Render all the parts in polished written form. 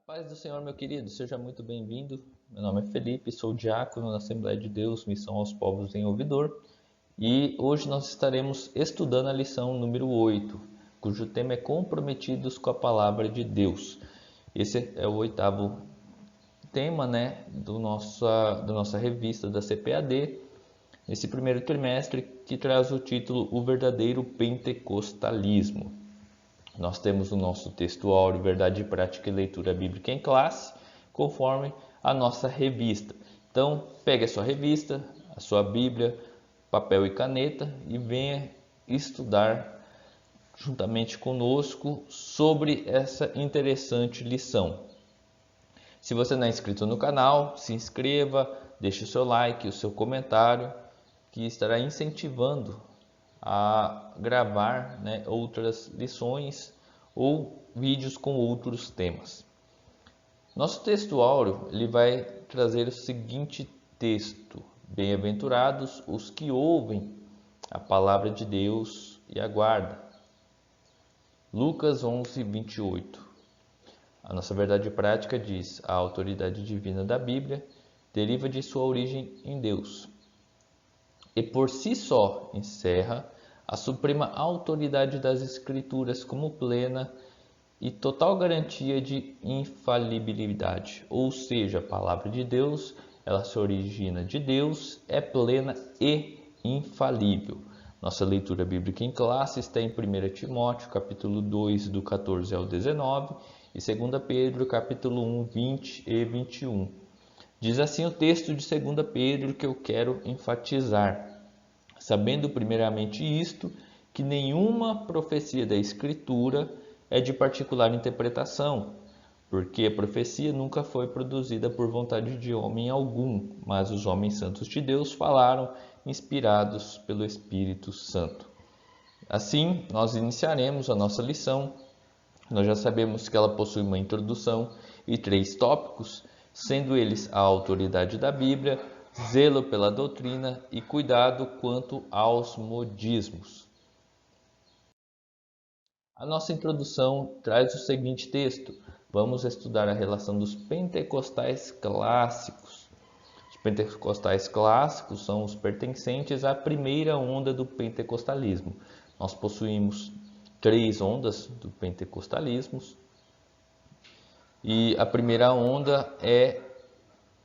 Paz do Senhor, meu querido, seja muito bem-vindo. Meu nome é Felipe, sou diácono na Assembleia de Deus, Missão aos Povos em Ouvidor, e hoje nós estaremos estudando a lição número 8, cujo tema é Comprometidos com a Palavra de Deus. Esse é o oitavo tema, da nossa revista da CPAD, nesse primeiro trimestre, que traz o título O Verdadeiro Pentecostalismo. Nós temos o nosso texto áureo, Verdade Prática e Leitura Bíblica em Classe, conforme a nossa revista. Então, pegue a sua revista, a sua Bíblia, papel e caneta e venha estudar juntamente conosco sobre essa interessante lição. Se você não é inscrito no canal, se inscreva, deixe o seu like, o seu comentário, que estará incentivando a gravar outras lições ou vídeos com outros temas. Nosso texto áureo ele vai trazer o seguinte texto: Bem-aventurados os que ouvem a palavra de Deus e aguardam. Lucas 11, 28. A nossa verdade prática diz: a autoridade divina da Bíblia deriva de sua origem em Deus e por si só encerra a suprema autoridade das Escrituras como plena e total garantia de infalibilidade. Ou seja, a palavra de Deus, ela se origina de Deus, é plena e infalível. Nossa leitura bíblica em classe está em 1 Timóteo, capítulo 2, do 14 ao 19, e 2 Pedro, capítulo 1, 20 e 21. Diz assim o texto de 2 Pedro que eu quero enfatizar: sabendo primeiramente isto, que nenhuma profecia da Escritura é de particular interpretação, porque a profecia nunca foi produzida por vontade de homem algum, mas os homens santos de Deus falaram, inspirados pelo Espírito Santo. Assim, nós iniciaremos a nossa lição. Nós já sabemos que ela possui uma introdução e 3 tópicos, sendo eles a autoridade da Bíblia, zelo pela doutrina e cuidado quanto aos modismos. A nossa introdução traz o seguinte texto: vamos estudar a relação dos pentecostais clássicos. Os pentecostais clássicos são os pertencentes à primeira onda do pentecostalismo. Nós possuímos 3 ondas do pentecostalismo e a primeira onda é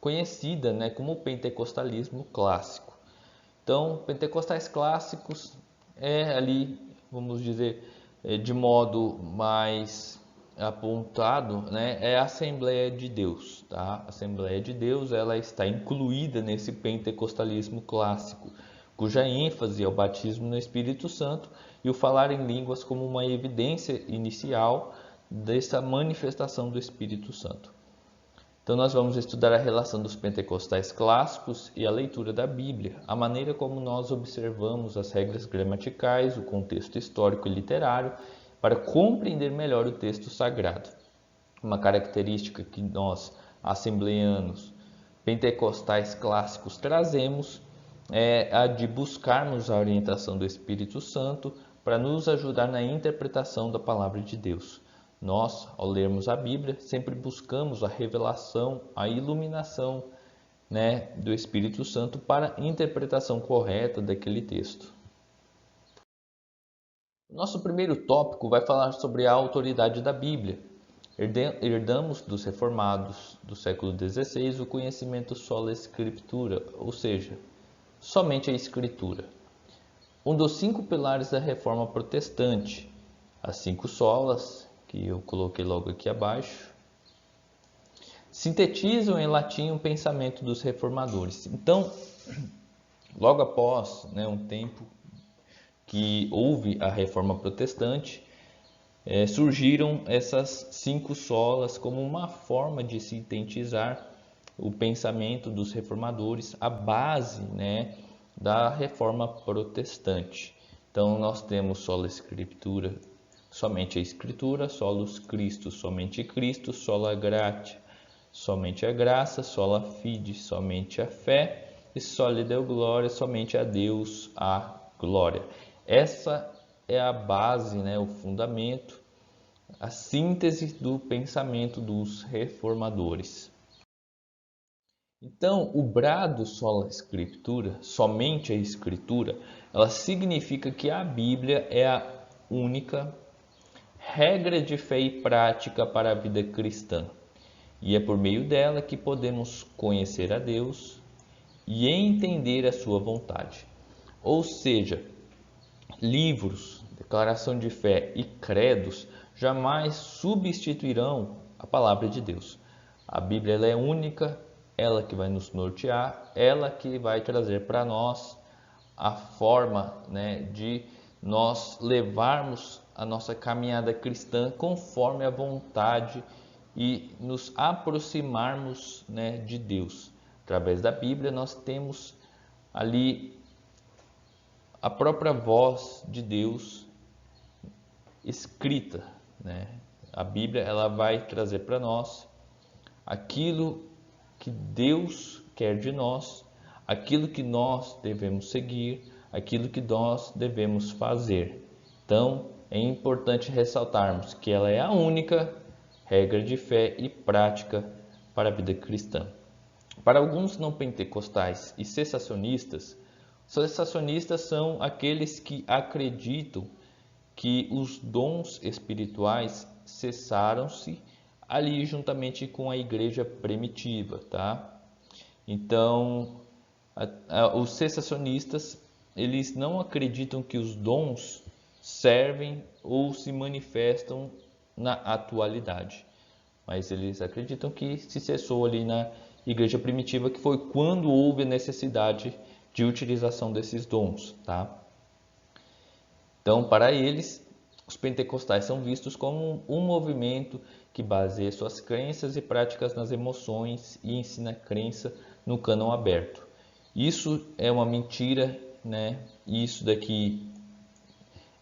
conhecida como o pentecostalismo clássico. Então, pentecostais clássicos é ali, vamos dizer, de modo mais apontado, é a Assembleia de Deus, tá? A Assembleia de Deus, ela está incluída nesse pentecostalismo clássico, cuja ênfase é o batismo no Espírito Santo e o falar em línguas como uma evidência inicial dessa manifestação do Espírito Santo. Então nós vamos estudar a relação dos pentecostais clássicos e a leitura da Bíblia, a maneira como nós observamos as regras gramaticais, o contexto histórico e literário, para compreender melhor o texto sagrado. Uma característica que nós, assembleanos, pentecostais clássicos, trazemos é a de buscarmos a orientação do Espírito Santo para nos ajudar na interpretação da palavra de Deus. Nós, ao lermos a Bíblia, sempre buscamos a revelação, a iluminação do Espírito Santo para a interpretação correta daquele texto. O nosso primeiro tópico vai falar sobre a autoridade da Bíblia. Herdamos dos reformados do século XVI o conhecimento sola Escritura, ou seja, somente a Escritura. Um dos 5 pilares da reforma protestante, as 5 solas, que eu coloquei logo aqui abaixo, sintetizam em latim o pensamento dos reformadores. Então, logo após um tempo que houve a reforma protestante, surgiram essas 5 solas como uma forma de sintetizar o pensamento dos reformadores, a base da reforma protestante. Então, nós temos sola Escritura, somente a Escritura, solus Christo, somente Cristo, sola gratia, somente a graça, sola fide, somente a fé, e soli Deo glória, somente a Deus a glória. Essa é a base, o fundamento, a síntese do pensamento dos reformadores. Então, o brado sola scriptura, somente a escritura, ela significa que a Bíblia é a única regra de fé e prática para a vida cristã. E é por meio dela que podemos conhecer a Deus e entender a sua vontade. Ou seja, livros, declaração de fé e credos jamais substituirão a palavra de Deus. A Bíblia ela é única, ela que vai nos nortear, ela que vai trazer para nós a forma, de nós levarmos a nossa caminhada cristã conforme a vontade e nos aproximarmos, de Deus. Através da Bíblia nós temos ali a própria voz de Deus escrita, A Bíblia ela vai trazer para nós aquilo que Deus quer de nós, aquilo que nós devemos seguir, aquilo que nós devemos fazer. Então, é importante ressaltarmos que ela é a única regra de fé e prática para a vida cristã. Para alguns não pentecostais e cessacionistas são aqueles que acreditam que os dons espirituais cessaram-se ali juntamente com a igreja primitiva, tá? Então, os cessacionistas, eles não acreditam que os dons servem ou se manifestam na atualidade, mas eles acreditam que se cessou ali na igreja primitiva, que foi quando houve a necessidade de utilização desses dons, tá? Então, para eles, os pentecostais são vistos como um movimento que baseia suas crenças e práticas nas emoções e ensina a crença no cânon aberto. Isso é uma mentira, E isso daqui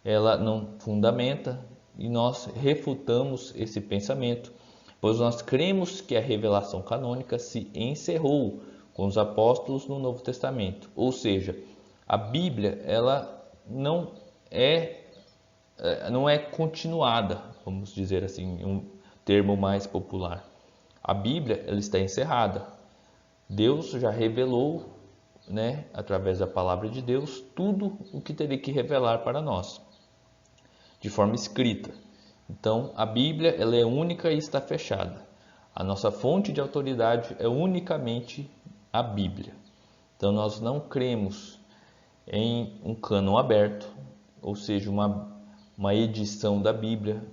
ela não fundamenta e nós refutamos esse pensamento, pois nós cremos que a revelação canônica se encerrou com os apóstolos no Novo Testamento. Ou seja, a Bíblia ela não é continuada, vamos dizer assim, um termo mais popular. A Bíblia ela está encerrada. Deus já revelou, através da palavra de Deus, tudo o que teria que revelar para nós, de forma escrita. Então, a Bíblia ela é única e está fechada. A nossa fonte de autoridade é unicamente a Bíblia. Então, nós não cremos em um cânon aberto, ou seja, uma edição da Bíblia,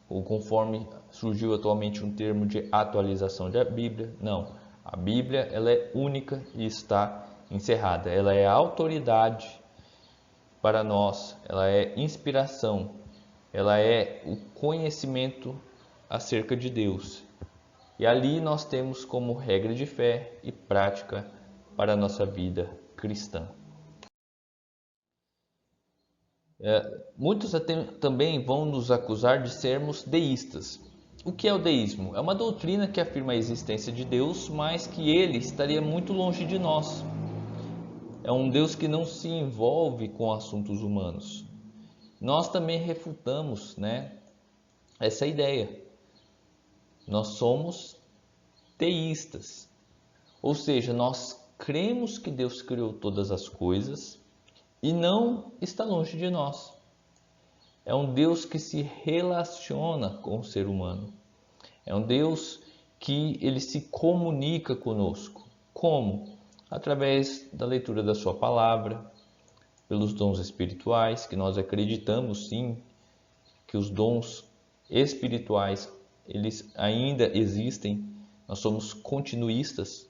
ou conforme surgiu atualmente um termo de atualização da Bíblia. Não, a Bíblia ela é única e está encerrada. Ela é autoridade para nós, ela é inspiração, ela é o conhecimento acerca de Deus. E ali nós temos como regra de fé e prática para a nossa vida cristã. Muitos também vão nos acusar de sermos deístas. O que é o deísmo? É uma doutrina que afirma a existência de Deus, mas que ele estaria muito longe de nós. É um Deus que não se envolve com assuntos humanos. Nós também refutamos, essa ideia. Nós somos teístas, ou seja, nós cremos que Deus criou todas as coisas e não está longe de nós. É um Deus que se relaciona com o ser humano. É um Deus que ele se comunica conosco. Como? Através da leitura da sua palavra, pelos dons espirituais, que nós acreditamos sim que os dons espirituais eles ainda existem. Nós somos continuistas.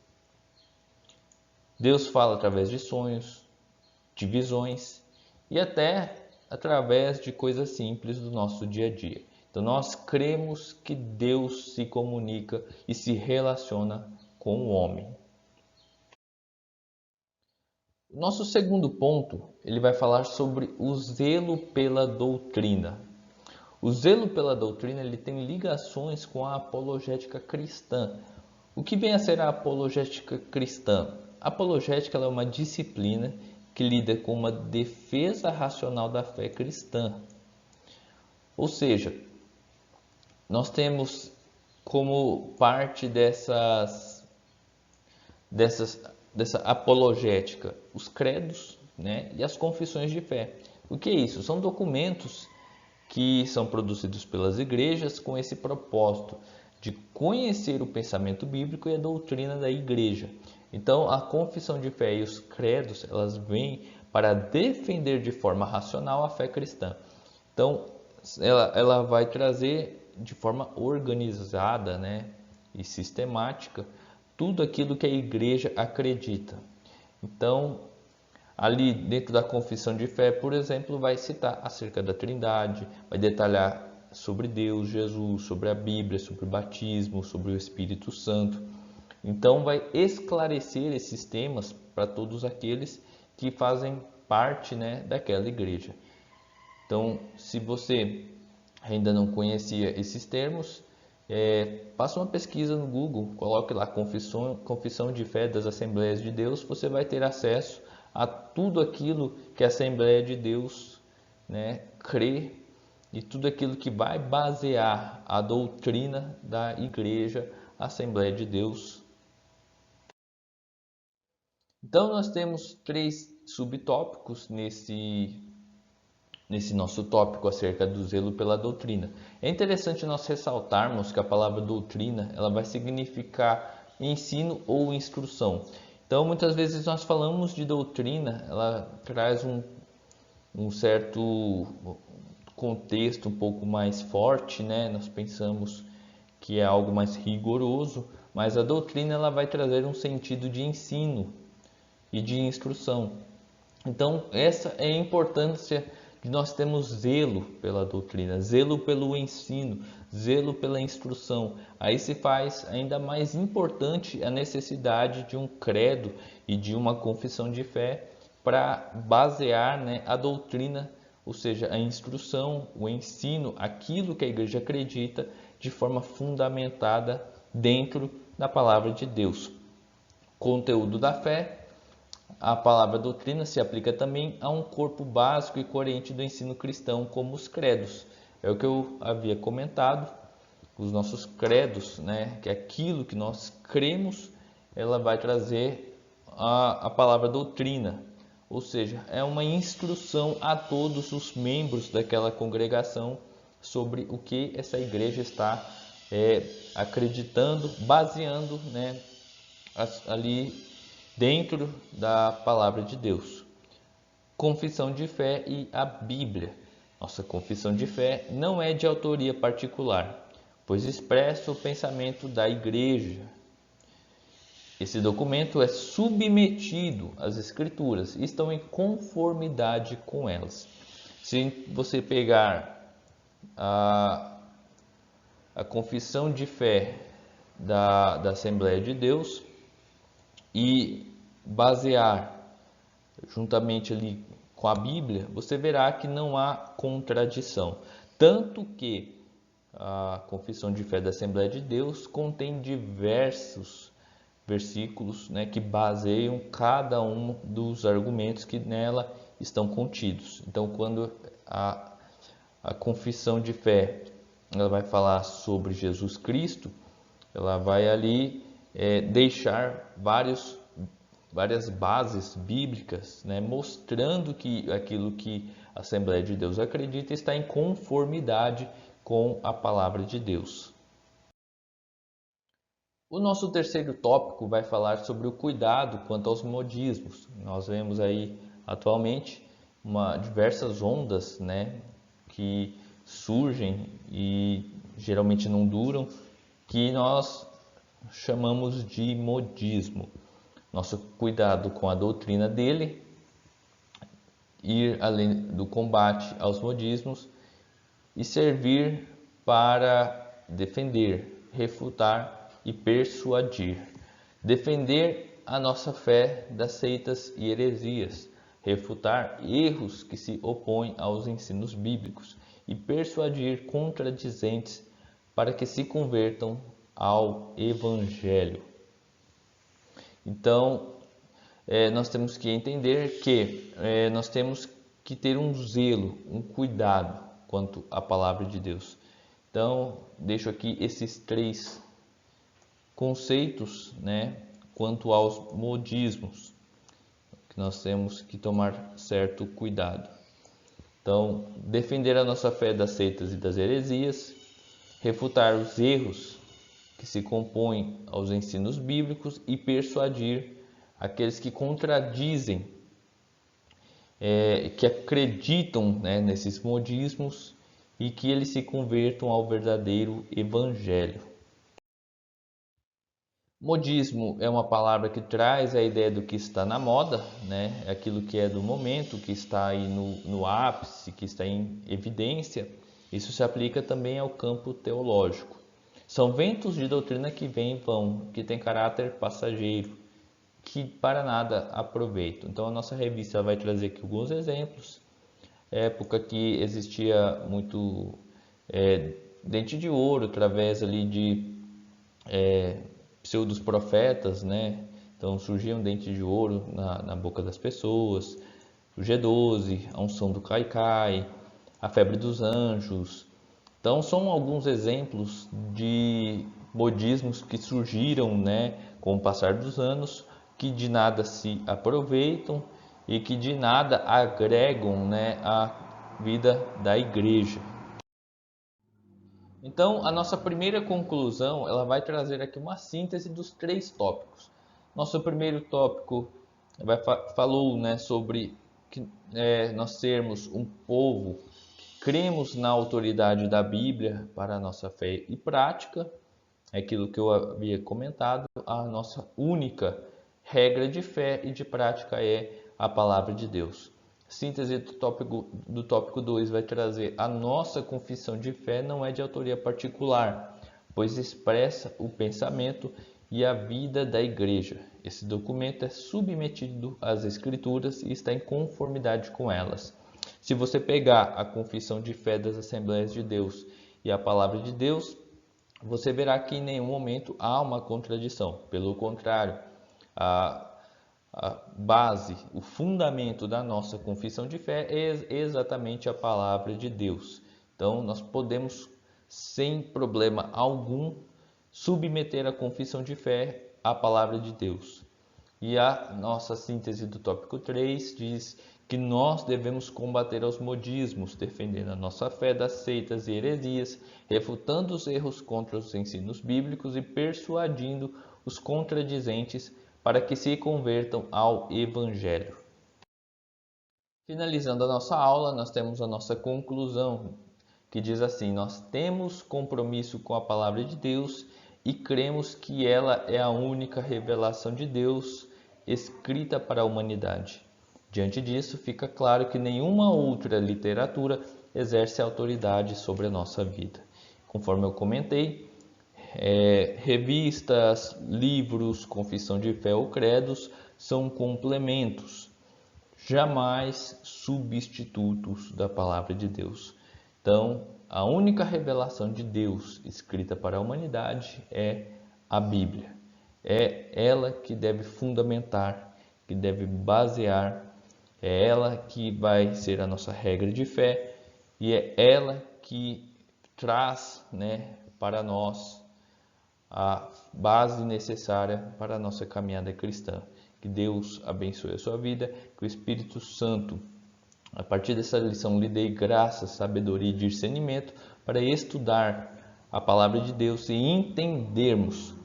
Deus fala através de sonhos, de visões e até através de coisas simples do nosso dia a dia. Então nós cremos que Deus se comunica e se relaciona com o homem. O nosso segundo ponto, ele vai falar sobre o zelo pela doutrina. O zelo pela doutrina ele tem ligações com a apologética cristã. O que vem a ser a apologética cristã? A apologética ela é uma disciplina que lida com uma defesa racional da fé cristã. Ou seja, nós temos como parte dessa apologética os credos, né, e as confissões de fé. O que é isso? São documentos que são produzidos pelas igrejas com esse propósito de conhecer o pensamento bíblico e a doutrina da igreja. Então, a confissão de fé e os credos, elas vêm para defender de forma racional a fé cristã. Então, ela vai trazer de forma organizada, né, e sistemática tudo aquilo que a igreja acredita. Então, ali dentro da confissão de fé, por exemplo, vai citar acerca da Trindade, vai detalhar sobre Deus, Jesus, sobre a Bíblia, sobre o batismo, sobre o Espírito Santo. Então vai esclarecer esses temas para todos aqueles que fazem parte, né, daquela igreja. Então, se você ainda não conhecia esses termos, faça uma pesquisa no Google, coloque lá confissão de fé das Assembleias de Deus, você vai ter acesso a tudo aquilo que a Assembleia de Deus, né, crê e tudo aquilo que vai basear a doutrina da Igreja Assembleia de Deus. Então nós temos 3 subtópicos nesse nosso tópico acerca do zelo pela doutrina. É interessante nós ressaltarmos que a palavra doutrina ela vai significar ensino ou instrução. Então, muitas vezes nós falamos de doutrina, ela traz um certo contexto um pouco mais forte, né? Nós pensamos que é algo mais rigoroso, mas a doutrina ela vai trazer um sentido de ensino e de instrução. Então, essa é a importância de nós termos zelo pela doutrina, zelo pelo ensino, zelo pela instrução. Aí se faz ainda mais importante a necessidade de um credo e de uma confissão de fé para basear, né, a doutrina, ou seja, a instrução, o ensino, aquilo que a igreja acredita de forma fundamentada dentro da palavra de Deus. Conteúdo da fé. A palavra doutrina se aplica também a um corpo básico e coerente do ensino cristão, como os credos. É o que eu havia comentado, os nossos credos, né? Que é aquilo que nós cremos, ela vai trazer a palavra doutrina. Ou seja, é uma instrução a todos os membros daquela congregação sobre o que essa igreja está acreditando, baseando, né, ali dentro da palavra de Deus. Confissão de fé e a Bíblia. Nossa confissão de fé não é de autoria particular, pois expressa o pensamento da igreja. Esse documento é submetido às Escrituras e estão em conformidade com elas. Se você pegar a confissão de fé da Assembleia de Deus e basear juntamente ali com a Bíblia, você verá que não há contradição. Tanto que a confissão de fé da Assembleia de Deus contém diversos versículos, né, que baseiam cada um dos argumentos que nela estão contidos. Então, quando a confissão de fé ela vai falar sobre Jesus Cristo, ela vai ali deixar várias bases bíblicas, né, mostrando que aquilo que a Assembleia de Deus acredita está em conformidade com a palavra de Deus. O nosso terceiro tópico vai falar sobre o cuidado quanto aos modismos. Nós vemos aí atualmente diversas ondas, né, que surgem e geralmente não duram, que nós chamamos de modismo. Nosso cuidado com a doutrina dele, ir além do combate aos modismos e servir para defender, refutar e persuadir. Defender a nossa fé das seitas e heresias, refutar erros que se opõem aos ensinos bíblicos e persuadir contradizentes para que se convertam ao Evangelho. Então, nós temos que entender que nós temos que ter um zelo, um cuidado quanto à palavra de Deus. Então, deixo aqui esses 3 conceitos, né, quanto aos modismos, que nós temos que tomar certo cuidado. Então, defender a nossa fé das seitas e das heresias, refutar os erros que se compõem aos ensinos bíblicos e persuadir aqueles que contradizem, que acreditam, né, nesses modismos e que eles se convertam ao verdadeiro evangelho. Modismo é uma palavra que traz a ideia do que está na moda, né? É aquilo que é do momento, que está aí no ápice, que está em evidência. Isso se aplica também ao campo teológico. São ventos de doutrina que vêm e vão, que têm caráter passageiro, que para nada aproveitam. Então a nossa revista vai trazer aqui alguns exemplos. Época que existia muito dente de ouro, através ali de pseudos profetas, né? Então surgiam dentes de ouro na boca das pessoas, o G12, a unção do Caicai, a febre dos anjos. Então são alguns exemplos de modismos que surgiram, né, com o passar dos anos, que de nada se aproveitam e que de nada agregam, né, à vida da igreja. Então, a nossa primeira conclusão, ela vai trazer aqui uma síntese dos 3 tópicos. Nosso primeiro tópico falou, né, sobre que nós sermos um povo que cremos na autoridade da Bíblia para a nossa fé e prática. É aquilo que eu havia comentado, a nossa única regra de fé e de prática é a palavra de Deus. Síntese do tópico 2 vai trazer a nossa confissão de fé não é de autoria particular, pois expressa o pensamento e a vida da igreja. Esse documento é submetido às escrituras e está em conformidade com elas. Se você pegar a confissão de fé das Assembleias de Deus e a palavra de Deus, você verá que em nenhum momento há uma contradição. Pelo contrário, a base, o fundamento da nossa confissão de fé é exatamente a palavra de Deus. Então, nós podemos, sem problema algum, submeter a confissão de fé à palavra de Deus. E a nossa síntese do tópico 3 diz que nós devemos combater os modismos, defendendo a nossa fé das seitas e heresias, refutando os erros contra os ensinos bíblicos e persuadindo os contradizentes para que se convertam ao Evangelho. Finalizando a nossa aula, nós temos a nossa conclusão, que diz assim: nós temos compromisso com a palavra de Deus e cremos que ela é a única revelação de Deus escrita para a humanidade. Diante disso, fica claro que nenhuma outra literatura exerce autoridade sobre a nossa vida. Conforme eu comentei, revistas, livros, confissão de fé ou credos são complementos, jamais substitutos da palavra de Deus. Então, a única revelação de Deus escrita para a humanidade é a Bíblia. É ela que deve fundamentar, que deve basear, é ela que vai ser a nossa regra de fé e é ela que traz, né, para nós a base necessária para a nossa caminhada cristã. Que Deus abençoe a sua vida, que o Espírito Santo, a partir dessa lição, lhe dê graça, sabedoria e discernimento para estudar a palavra de Deus e entendermos,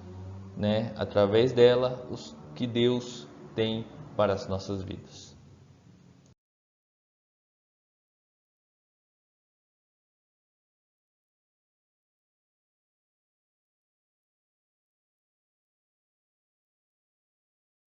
né, através dela, o que Deus tem para as nossas vidas.